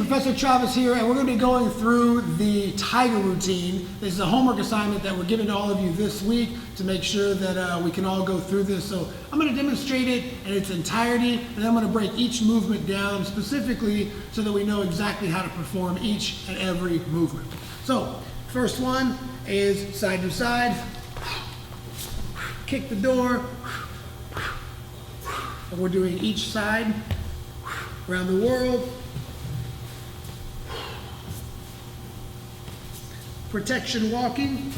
Professor Travis here, and we're going to be going through the tiger routine. This is a homework assignment that we're giving to all of you this week to make sure that we can all go through this. So I'm going to demonstrate it in its entirety, and then I'm going to break each movement down specifically so that we know exactly how to perform each and every movement. So first one is side to side, kick the door, and we're doing each side around the world. Protection walking.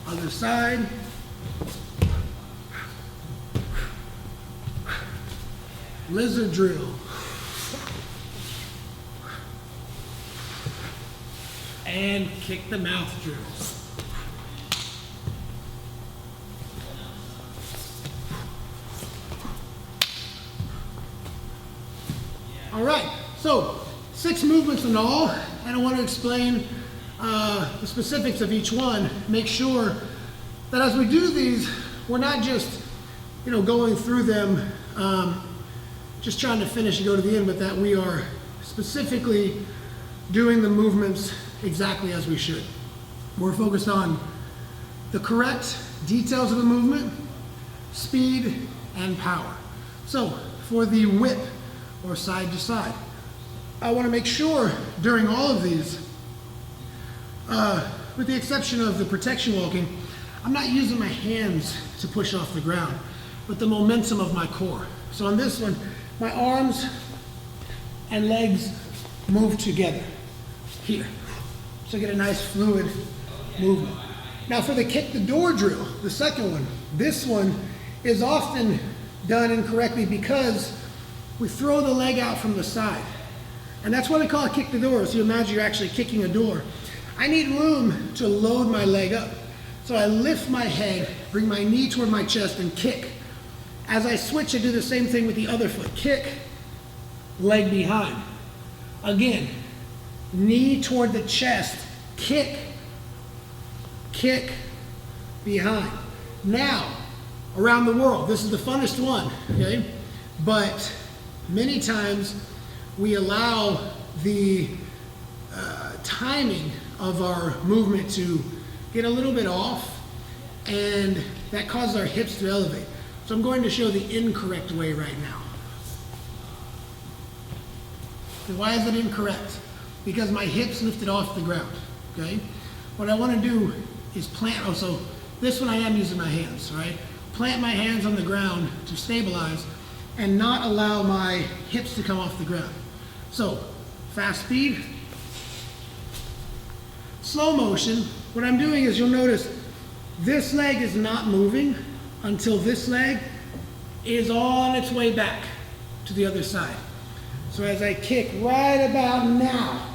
Other side. Lizard drill. And kick the mouth drill. All right, so 6 movements in all, and I want to explain the specifics of each one. Make sure that as we do these, we're not just, going through them, just trying to finish and go to the end, but that we are specifically doing the movements exactly as we should. We're focused on the correct details of the movement, speed, and power. So for the whip, or side to side, I want to make sure during all of these, with the exception of the protection walking, I'm not using my hands to push off the ground, but the momentum of my core. So on this one, my arms and legs move together here. So I get a nice fluid movement. Now for the kick the door drill, the second one, this one is often done incorrectly because we throw the leg out from the side. And that's why we call it kick the door. So you imagine you're actually kicking a door. I need room to load my leg up. So I lift my head, bring my knee toward my chest and kick. As I switch, I do the same thing with the other foot. Kick, leg behind. Again, knee toward the chest, kick, kick, behind. Now, around the world, this is the funnest one, okay? But many times we allow the timing of our movement to get a little bit off, and that causes our hips to elevate. So I'm going to show the incorrect way right now. And why is it incorrect? Because my hips lifted off the ground, okay? What I want to do is plant, so this one I am using my hands, right? Plant my hands on the ground to stabilize and not allow my hips to come off the ground. So, fast speed, slow motion. What I'm doing is, you'll notice this leg is not moving until this leg is on its way back to the other side. So as I kick right about now,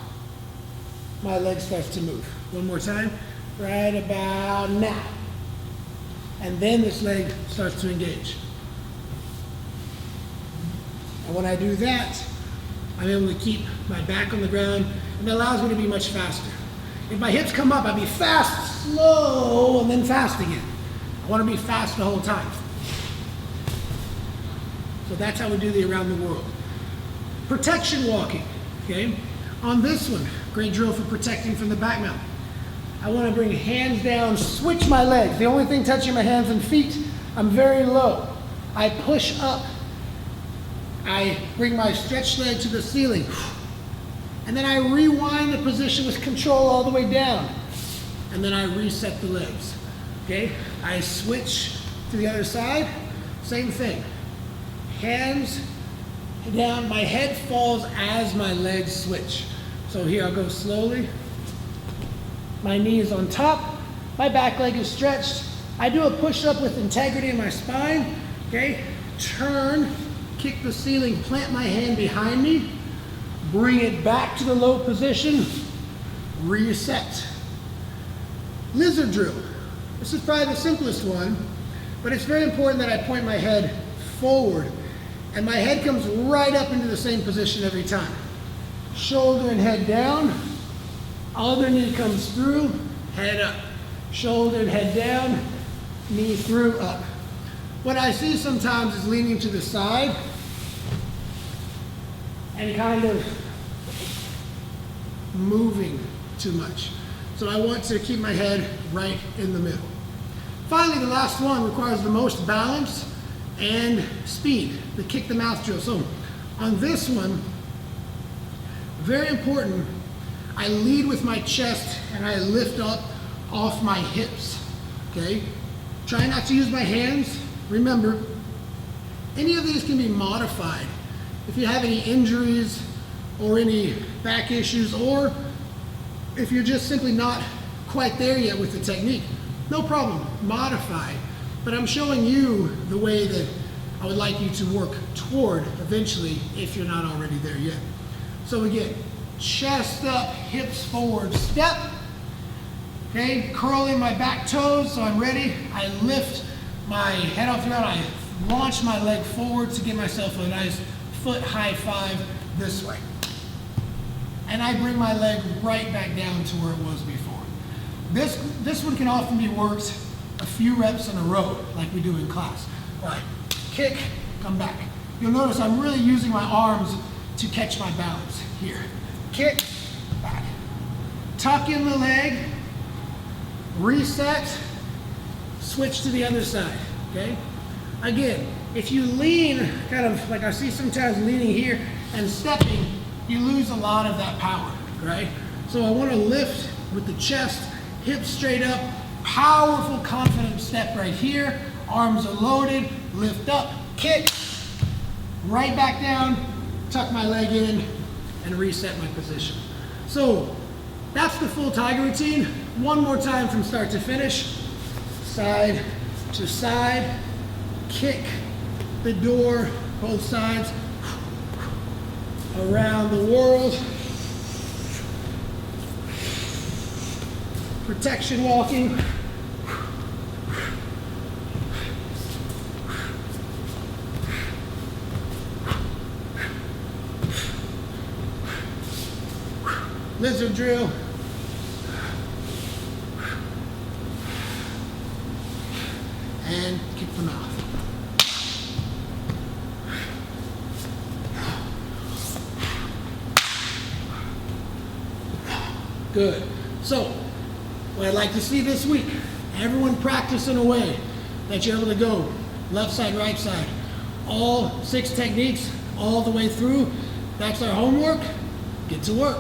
my leg starts to move. One more time, right about now. And then this leg starts to engage. And when I do that, I'm able to keep my back on the ground, and it allows me to be much faster. If my hips come up, I'd be fast, slow, and then fast again. I want to be fast the whole time. So that's how we do the around the world. Protection walking, okay? On this one, great drill for protecting from the back mount. I want to bring hands down, switch my legs. The only thing touching my hands and feet, I'm very low. I push up. I bring my stretched leg to the ceiling. And then I rewind the position with control all the way down. And then I reset the legs. Okay? I switch to the other side. Same thing. Hands down. My head falls as my legs switch. So here I'll go slowly. My knee is on top. My back leg is stretched. I do a push-up with integrity in my spine. Okay? Turn. Kick the ceiling, plant my hand behind me, bring it back to the low position, reset. Lizard drill. This is probably the simplest one, but it's very important that I point my head forward, and my head comes right up into the same position every time. Shoulder and head down, other knee comes through, head up. Shoulder and head down, knee through, up. What I see sometimes is leaning to the side, and kind of moving too much. So I want to keep my head right in the middle. Finally, the last one requires the most balance and speed, the kick the mouth drill. So on this one, very important, I lead with my chest and I lift up off my hips, okay? Try not to use my hands. Remember, any of these can be modified. If you have any injuries or any back issues, or if you're just simply not quite there yet with the technique, no problem, modify. But I'm showing you the way that I would like you to work toward eventually if you're not already there yet. So again, chest up, hips forward, step. Okay, curling my back toes so I'm ready. I lift my head off the ground. I launch my leg forward to give myself a nice foot high five this way. And I bring my leg right back down to where it was before. This one can often be worked a few reps in a row like we do in class. All right, kick, come back. You'll notice I'm really using my arms to catch my balance here. Kick, back. Tuck in the leg, reset, switch to the other side, okay? Again, if you lean, kind of like I see sometimes leaning here and stepping, you lose a lot of that power, right? So I want to lift with the chest, hips straight up, powerful, confident step right here. Arms are loaded, lift up, kick, right back down, tuck my leg in, and reset my position. So that's the full tiger routine. One more time from start to finish. Side to side, kick the door, both sides, around the world. Protection walking. Lizard drill. And kick the mouth. Good. So, what I'd like to see this week, everyone practice in a way that you're able to go left side, right side, all 6 techniques all the way through. That's our homework. Get to work.